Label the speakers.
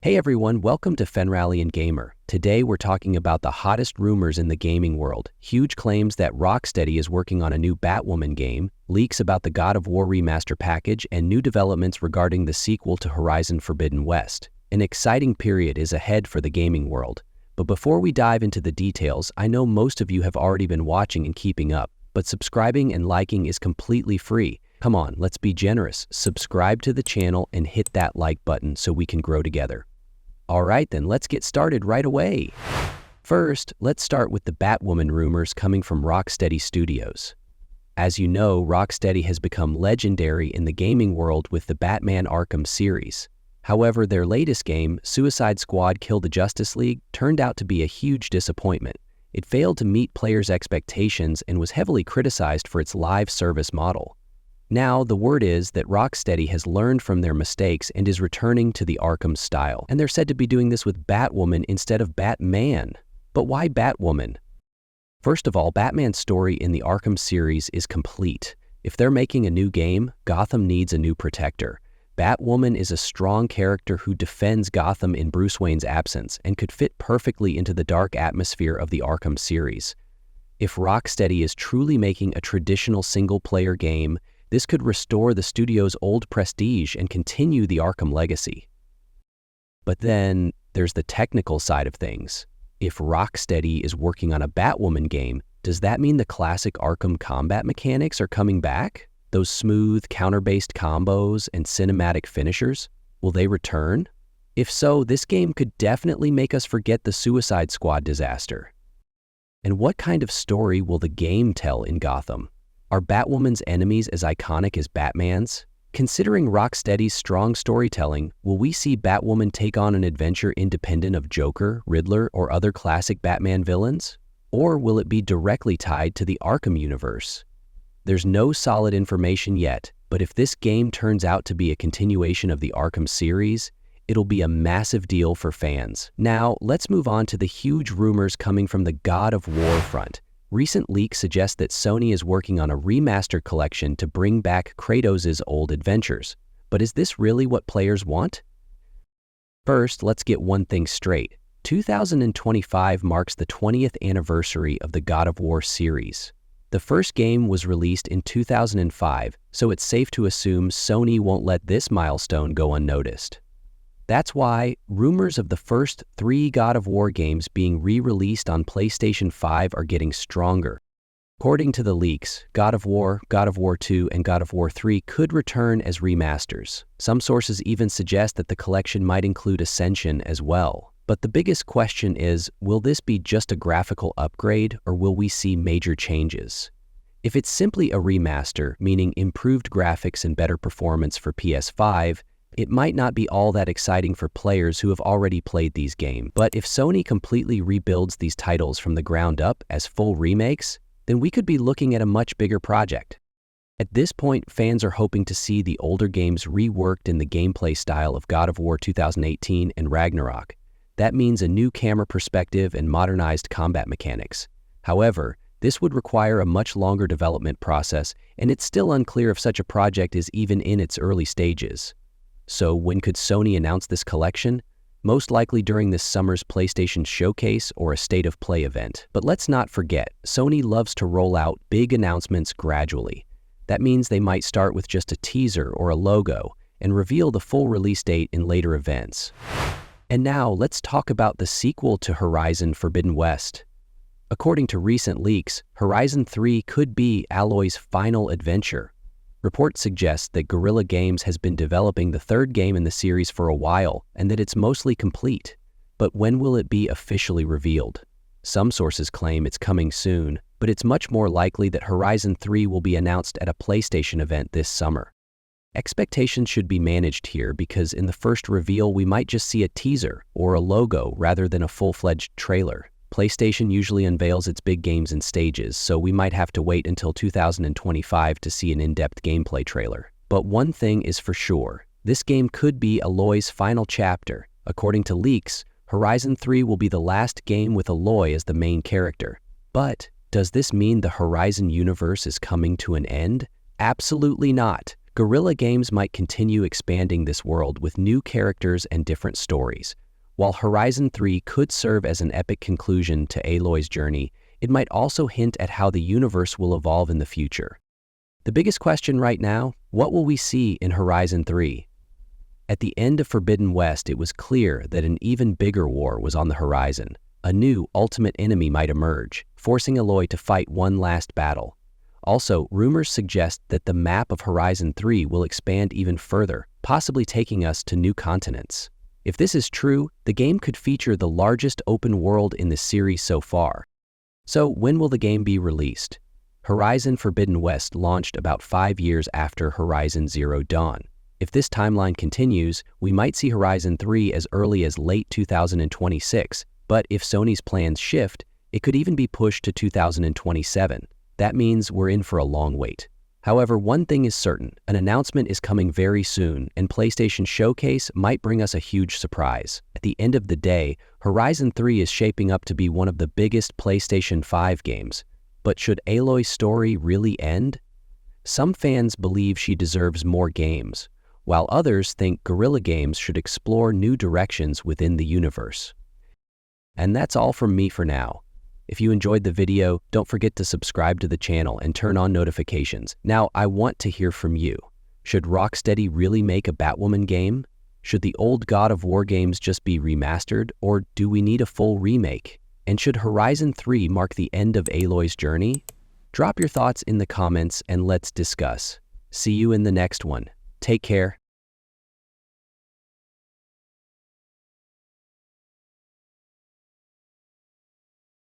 Speaker 1: Hey everyone, welcome to Fenralion Gamer. Today we're talking about the hottest rumors in the gaming world, huge claims that Rocksteady is working on a new Batwoman game, leaks about the God of War remaster package, and new developments regarding the sequel to Horizon Forbidden West. An exciting period is ahead for the gaming world. But before we dive into the details, I know most of you have already been watching and keeping up, but subscribing and liking is completely free. Come on, let's be generous. Subscribe to the channel and hit that like button so we can grow together. Alright then, let's get started right away. First, let's start with the Batwoman rumors coming from Rocksteady Studios. As you know, Rocksteady has become legendary in the gaming world with the Batman Arkham series. However, their latest game, Suicide Squad Kill the Justice League, turned out to be a huge disappointment. It failed to meet players' expectations and was heavily criticized for its live service model. Now, the word is that Rocksteady has learned from their mistakes and is returning to the Arkham style. And they're said to be doing this with Batwoman instead of Batman. But why Batwoman? First of all, Batman's story in the Arkham series is complete. If they're making a new game, Gotham needs a new protector. Batwoman is a strong character who defends Gotham in Bruce Wayne's absence and could fit perfectly into the dark atmosphere of the Arkham series. If Rocksteady is truly making a traditional single-player game, this could restore the studio's old prestige and continue the Arkham legacy. But then, there's the technical side of things. If Rocksteady is working on a Batwoman game, does that mean the classic Arkham combat mechanics are coming back? Those smooth, counter-based combos and cinematic finishers? Will they return? If so, this game could definitely make us forget the Suicide Squad disaster. And what kind of story will the game tell in Gotham? Are Batwoman's enemies as iconic as Batman's? Considering Rocksteady's strong storytelling, will we see Batwoman take on an adventure independent of Joker, Riddler, or other classic Batman villains? Or will it be directly tied to the Arkham universe? There's no solid information yet, but if this game turns out to be a continuation of the Arkham series, it'll be a massive deal for fans. Now, let's move on to the huge rumors coming from the God of War front. Recent leaks suggest that Sony is working on a remaster collection to bring back Kratos' old adventures. But is this really what players want? First, let's get one thing straight. 2025 marks the 20th anniversary of the God of War series. The first game was released in 2005, so it's safe to assume Sony won't let this milestone go unnoticed. That's why rumors of the first 3 God of War games being re-released on PlayStation 5 are getting stronger. According to the leaks, God of War 2, and God of War 3 could return as remasters. Some sources even suggest that the collection might include Ascension as well. But the biggest question is, will this be just a graphical upgrade, or will we see major changes? If it's simply a remaster, meaning improved graphics and better performance for PS5, it might not be all that exciting for players who have already played these games. But if Sony completely rebuilds these titles from the ground up as full remakes, then we could be looking at a much bigger project. At this point, fans are hoping to see the older games reworked in the gameplay style of God of War 2018 and Ragnarok. That means a new camera perspective and modernized combat mechanics. However, this would require a much longer development process, and it's still unclear if such a project is even in its early stages. So when could Sony announce this collection? Most likely during this summer's PlayStation Showcase or a State of Play event. But let's not forget, Sony loves to roll out big announcements gradually. That means they might start with just a teaser or a logo and reveal the full release date in later events. And now let's talk about the sequel to Horizon Forbidden West. According to recent leaks, Horizon 3 could be Aloy's final adventure. Reports suggest that Guerrilla Games has been developing the third game in the series for a while and that it's mostly complete. But when will it be officially revealed? Some sources claim it's coming soon, but it's much more likely that Horizon 3 will be announced at a PlayStation event this summer. Expectations should be managed here because in the first reveal we might just see a teaser or a logo rather than a full-fledged trailer. PlayStation usually unveils its big games in stages, so we might have to wait until 2025 to see an in-depth gameplay trailer. But one thing is for sure, this game could be Aloy's final chapter. According to leaks, Horizon 3 will be the last game with Aloy as the main character. But does this mean the Horizon universe is coming to an end? Absolutely not. Guerrilla Games might continue expanding this world with new characters and different stories. While Horizon 3 could serve as an epic conclusion to Aloy's journey, it might also hint at how the universe will evolve in the future. The biggest question right now, what will we see in Horizon 3? At the end of Forbidden West, it was clear that an even bigger war was on the horizon. A new ultimate enemy might emerge, forcing Aloy to fight one last battle. Also, rumors suggest that the map of Horizon 3 will expand even further, possibly taking us to new continents. If this is true, the game could feature the largest open world in the series so far. So, when will the game be released? Horizon Forbidden West launched about 5 years after Horizon Zero Dawn. If this timeline continues, we might see Horizon 3 as early as late 2026, but if Sony's plans shift, it could even be pushed to 2027. That means we're in for a long wait. However, one thing is certain, an announcement is coming very soon, and PlayStation Showcase might bring us a huge surprise. At the end of the day, Horizon 3 is shaping up to be one of the biggest PlayStation 5 games. But should Aloy's story really end? Some fans believe she deserves more games, while others think Guerrilla Games should explore new directions within the universe. And that's all from me for now. If you enjoyed the video, don't forget to subscribe to the channel and turn on notifications. Now, I want to hear from you. Should Rocksteady really make a Batwoman game? Should the old God of War games just be remastered, or do we need a full remake? And should Horizon 3 mark the end of Aloy's journey? Drop your thoughts in the comments and let's discuss. See you in the next one. Take care.